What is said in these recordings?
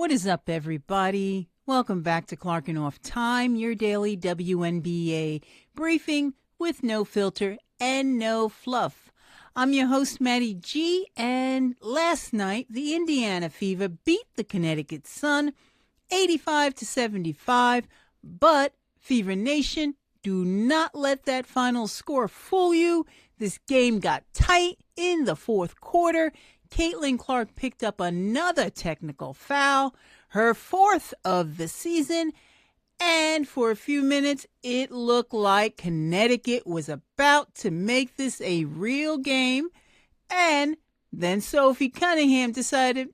What is up, everybody? Welcome back to Clarrkin Off Time, your daily WNBA briefing with no filter and no fluff. I'm your host, MaddyG, and last night the Indiana Fever beat the Connecticut Sun 85-75, but Fever Nation, do not let that final score fool you. This game got tight in the fourth quarter. Caitlin Clark picked up another technical foul, her fourth of the season, and for a few minutes it looked like Connecticut was about to make this a real game, and then Sophie Cunningham decided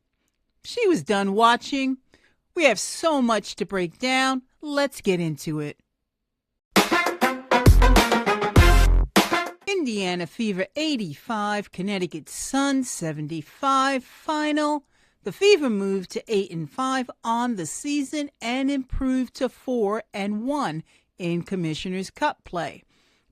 she was done watching. We have so much to break down. Let's get into it. Indiana Fever 85, Connecticut Sun 75 final. The Fever moved to 8-5 on the season and improved to 4-1 in Commissioner's Cup play,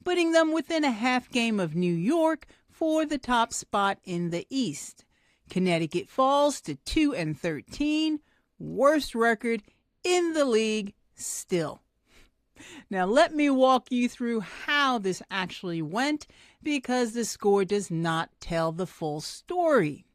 putting them within a half game of New York for the top spot in the East. Connecticut falls to 2-13, worst record in the league still. Now, let me walk you through how this actually went, because the score does not tell the full story.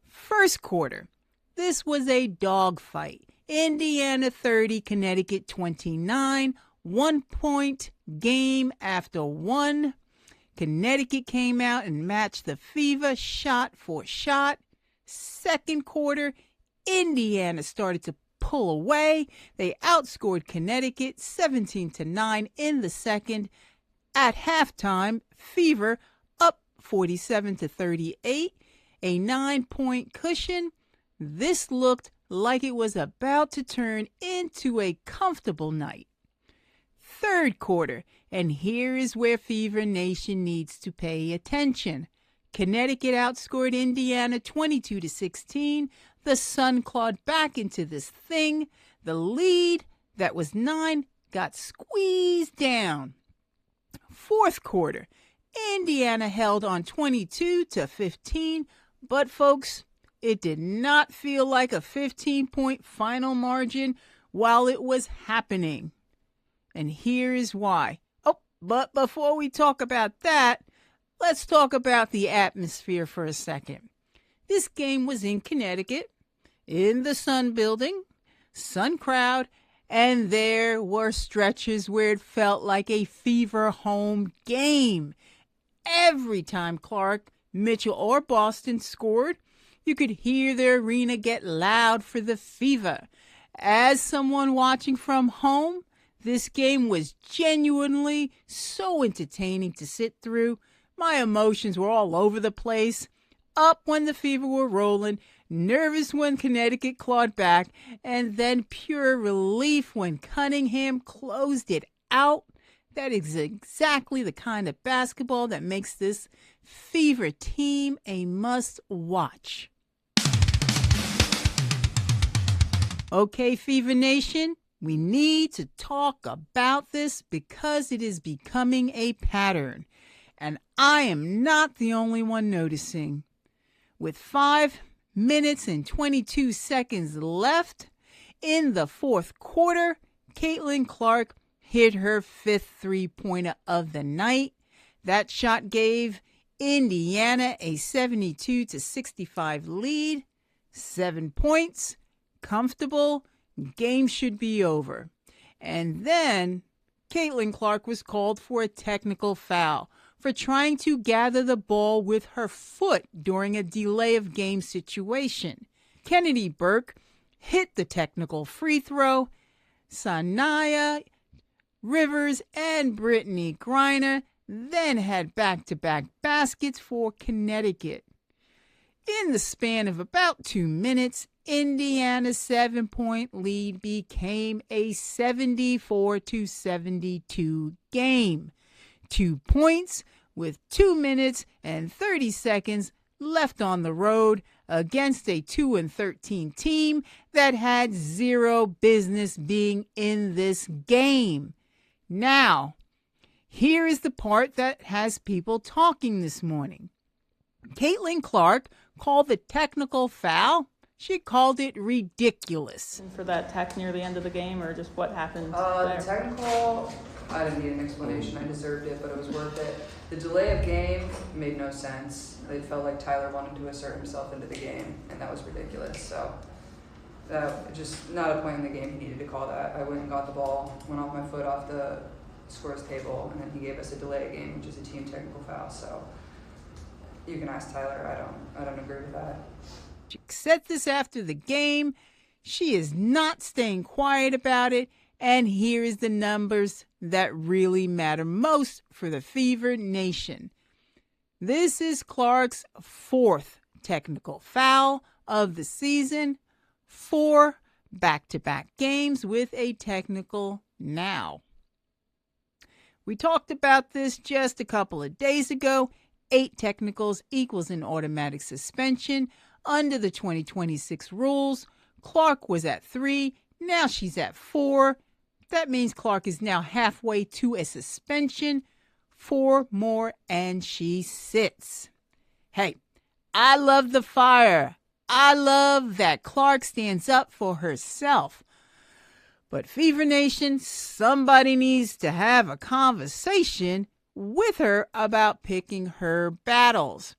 First quarter, this was a dogfight. Indiana 30, Connecticut 29, 1 point game after one. Connecticut came out and matched the Fever shot for shot. Second quarter, Indiana started to pull away. They outscored Connecticut 17-9 in the second. At halftime, Fever up 47-38, a 9-point cushion. This looked like it was about to turn into a comfortable night. Third quarter, and here is where Fever Nation needs to pay attention. Connecticut outscored Indiana 22-16. The Sun clawed back into this thing. The lead, that was 9, got squeezed down. Fourth quarter, Indiana held on 22-15, but folks, it did not feel like a 15-point final margin while it was happening. And here is why. Oh, but before we talk about that, let's talk about the atmosphere for a second. This game was in Connecticut, in the Sun building, Sun crowd, and there were stretches where it felt like a Fever home game. Every time Clark, Mitchell, or Boston scored, you could hear the arena get loud for the Fever. As someone watching from home, this game was genuinely so entertaining to sit through. My emotions were all over the place. Up when the Fever were rolling, nervous when Connecticut clawed back, and then pure relief when Cunningham closed it out. That is exactly the kind of basketball that makes this Fever team a must-watch. Okay, Fever Nation, we need to talk about this because it is becoming a pattern, and I am not the only one noticing. With 5 minutes and 22 seconds left in the fourth quarter, Caitlin Clark hit her fifth three-pointer of the night. That shot gave Indiana a 72-65 lead. 7 points, comfortable, game should be over. And then Caitlin Clark was called for a technical foul for trying to gather the ball with her foot during a delay of game situation. Kennedy Burke hit the technical free throw. Sanaya Rivers and Brittany Griner then had back-to-back baskets for Connecticut. In the span of about 2 minutes, Indiana's 7-point lead became a 74-72 game. 2 points with 2 minutes and 30 seconds left on the road against a 2-13 team that had zero business being in this game. Now, here is the part that has people talking this morning. Caitlin Clark called the technical foul. She called it ridiculous. For that tech near the end of the game, or just what happened The there? technical, I didn't need an explanation. I deserved it, but it was worth it. The delay of game made no sense. It felt like Tyler wanted to assert himself into the game, and that was ridiculous. So, just not a point in the game he needed to call that. I went and got the ball, went off my foot off the scores table, and then he gave us a delay game, which is a team technical foul. So, you can ask Tyler. I don't agree with that. She said this after the game. She is not staying quiet about it. And here is the numbers that really matter most for the Fever Nation. This is Clark's 4th technical foul of the season. 4 back-to-back games with a technical now. We talked about this just a couple of days ago. 8 technicals equals an automatic suspension. Under the 2026 rules, Clark was at 3. Now she's at 4. That means Clark is now halfway to a suspension. 4 more and she sits. Hey, I love the fire. I love that Clark stands up for herself. But Fever Nation, somebody needs to have a conversation with her about picking her battles,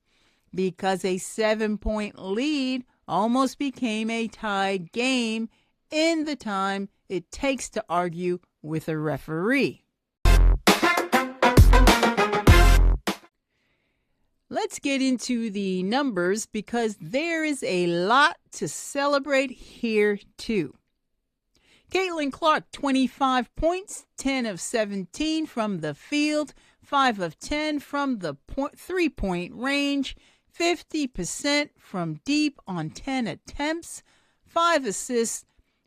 because a 7-point lead almost became a tied game in the time it takes to argue with a referee. Let's get into the numbers, because there is a lot to celebrate here too. Caitlin Clark, 25 points, 10 of 17 from the field, 5 of 10 from the 3-point range, 50% from deep on 10 attempts, 5 assists,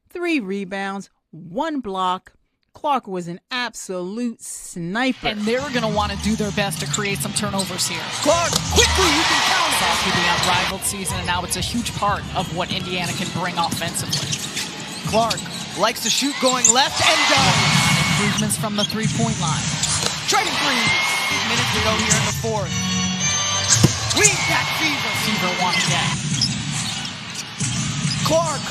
3 rebounds, 1 block. Clark was an absolute sniper. And they're going to want to do their best to create some turnovers here. Clark, quickly, you can count it. Sophie, the unrivaled season, and now it's a huge part of what Indiana can bring offensively. Clark likes to shoot going left and does. Improvements from the 3-point line. Trading threes. 8 minutes to go here in the 4th. Lead that Fever. Fever won again. Clark,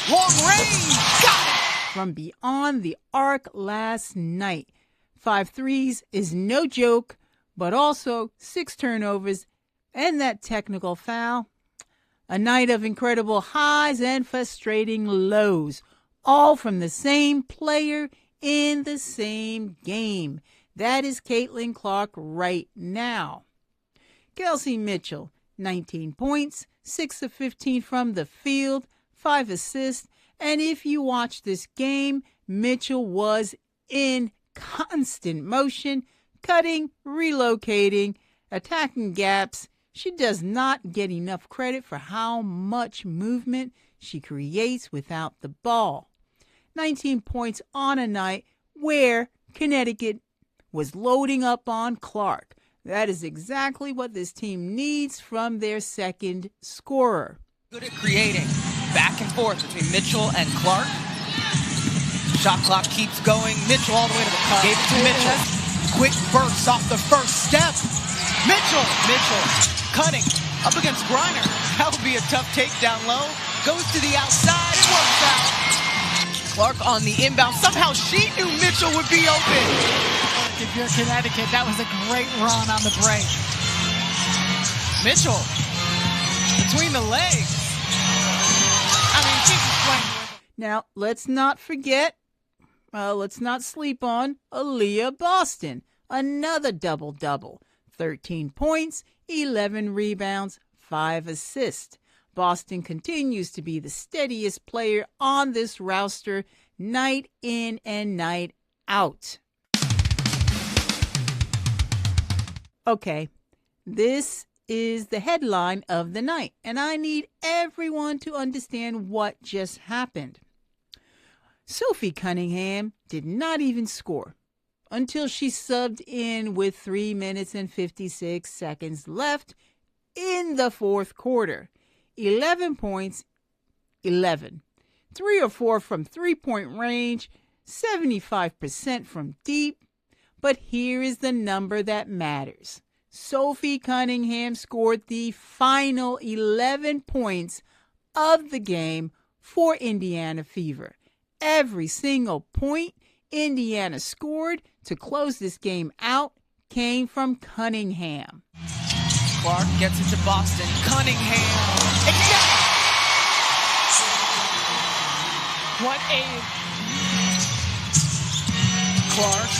long range, got it. From beyond the arc last night, 5 threes is no joke, but also 6 turnovers and that technical foul. A night of incredible highs and frustrating lows, all from the same player in the same game. That is Caitlin Clark right now. Kelsey Mitchell, 19 points, 6 of 15 from the field, 5 assists. And if you watch this game, Mitchell was in constant motion, cutting, relocating, attacking gaps. She does not get enough credit for how much movement she creates without the ball. 19 points on a night where Connecticut was loading up on Clark. That is exactly what this team needs from their second scorer. Good at creating back and forth between Mitchell and Clark. Shot clock keeps going. Mitchell all the way to the cup. Gave it to Mitchell. Quick burst off the first step. Mitchell. Cutting up against Griner. That would be a tough takedown low. Goes to the outside. It works out. Clark on the inbound. Somehow she knew Mitchell would be open. If you're Connecticut, that was a great run on the break. Mitchell between the legs. I mean, she's just playing. Now, let's not forget, let's not sleep on Aliyah Boston. Another double-double. 13 points, 11 rebounds, 5 assists. Boston continues to be the steadiest player on this roster, night in and night out. Okay, this is the headline of the night, and I need everyone to understand what just happened. Sophie Cunningham did not even score until she subbed in with 3 minutes and 56 seconds left in the fourth quarter. 11 points, 11. 3 or 4 from three-point range, 75% from deep. But here is the number that matters. Sophie Cunningham scored the final 11 points of the game for Indiana Fever. Every single point Indiana scored to close this game out came from Cunningham. Clark gets it to Boston. Cunningham. What a Clark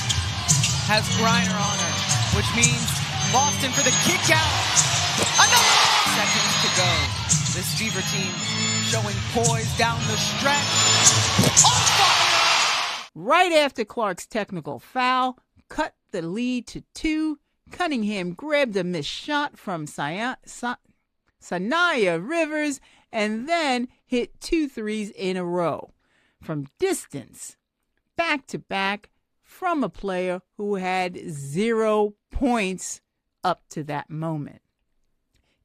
has Griner on her, which means Boston for the kick out. Another seconds to go. This Fever team showing poise down the stretch. On fire! Right after Clark's technical foul cut the lead to 2, Cunningham grabbed a missed shot from Sanaya Rivers and then hit 2 threes in a row from distance, back-to-back, from a player who had 0 points up to that moment.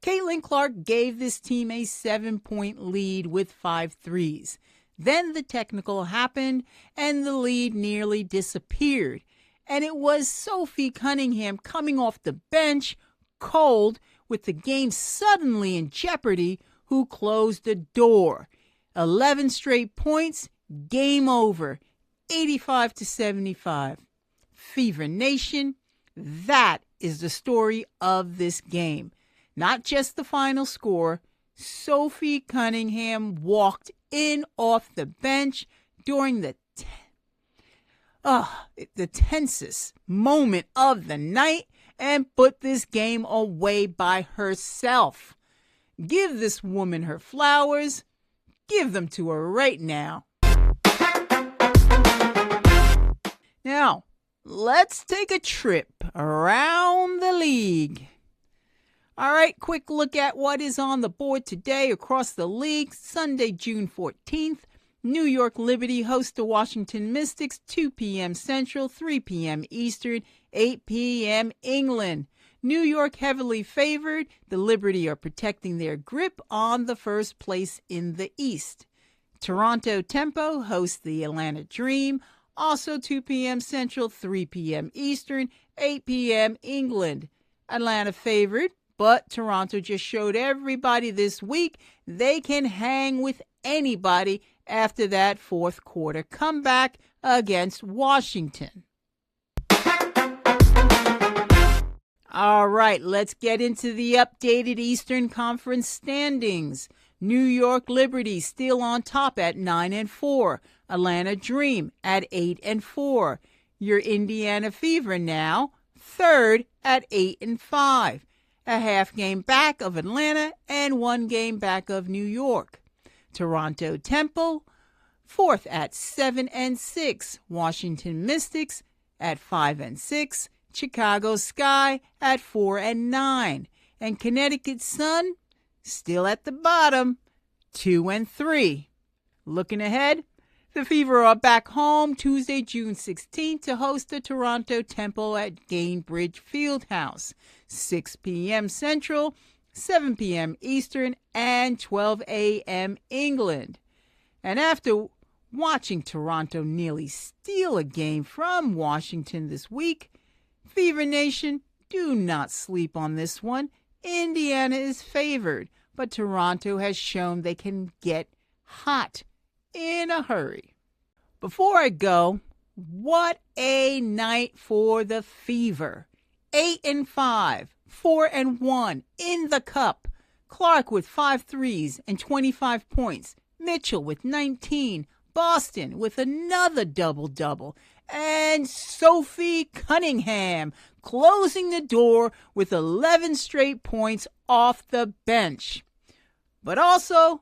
Caitlin Clark gave this team a 7-point lead with 5 threes. Then the technical happened and the lead nearly disappeared. And it was Sophie Cunningham coming off the bench, cold, with the game suddenly in jeopardy, who closed the door. 11 straight points, game over, 85-75. Fever Nation, that is the story of this game. Not just the final score. Sophie Cunningham walked in off the bench during the tensest moment of the night and put this game away by herself. Give this woman her flowers. Give them to her right now. Now, let's take a trip around the league. All right, quick look at what is on the board today across the league. Sunday, June 14th, New York Liberty hosts the Washington Mystics, 2 p.m. Central, 3 p.m. Eastern, 8 p.m. England. New York heavily favored. The Liberty are protecting their grip on the first place in the East. Toronto Tempo hosts the Atlanta Dream, also 2 p.m. Central, 3 p.m. Eastern, 8 p.m. England. Atlanta favored, but Toronto just showed everybody this week they can hang with anybody after that fourth quarter comeback against Washington. All right, let's get into the updated Eastern Conference standings. New York Liberty still on top at 9-4. Atlanta Dream at 8-4. Your Indiana Fever now third at 8-5. A half game back of Atlanta and 1 game back of New York. Toronto Temple, fourth at 7-6. Washington Mystics at 5-6. Chicago Sky at 4-9. And Connecticut Sun still at the bottom, 2-3. Looking ahead, the Fever are back home Tuesday, June 16th to host the Toronto Temple at Gainbridge Fieldhouse, 6 p.m. Central, 7 p.m. Eastern, and 12 a.m. England. And after watching Toronto nearly steal a game from Washington this week, Fever Nation, do not sleep on this one. Indiana is favored, but Toronto has shown they can get hot in a hurry. Before I go, what a night for the Fever. 8-5, 4-1 in the cup. Clark with 5 threes and 25 points. Mitchell with 19. Boston with another double-double. And Sophie Cunningham closing the door with 11 straight points off the bench. But also,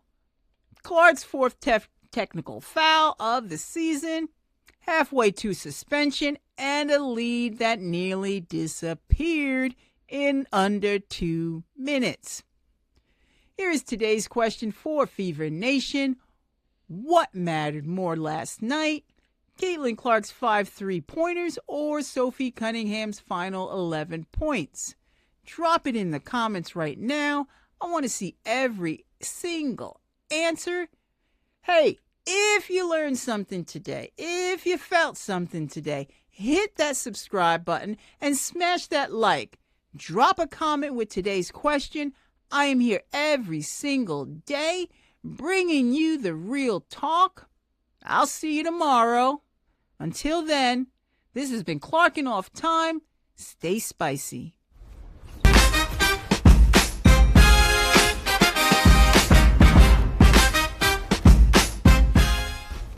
Clark's fourth technical foul of the season, halfway to suspension, and a lead that nearly disappeared in under 2 minutes. Here is today's question for Fever Nation. What mattered more last night? Caitlin Clark's 5 3-pointers or Sophie Cunningham's final 11 points? Drop it in the comments right now. I want to see every single answer. Hey, if you learned something today, if you felt something today, hit that subscribe button and smash that like. Drop a comment with today's question. I am here every single day bringing you the real talk. I'll see you tomorrow. Until then, this has been Clarrkin Off Time. Stay spicy.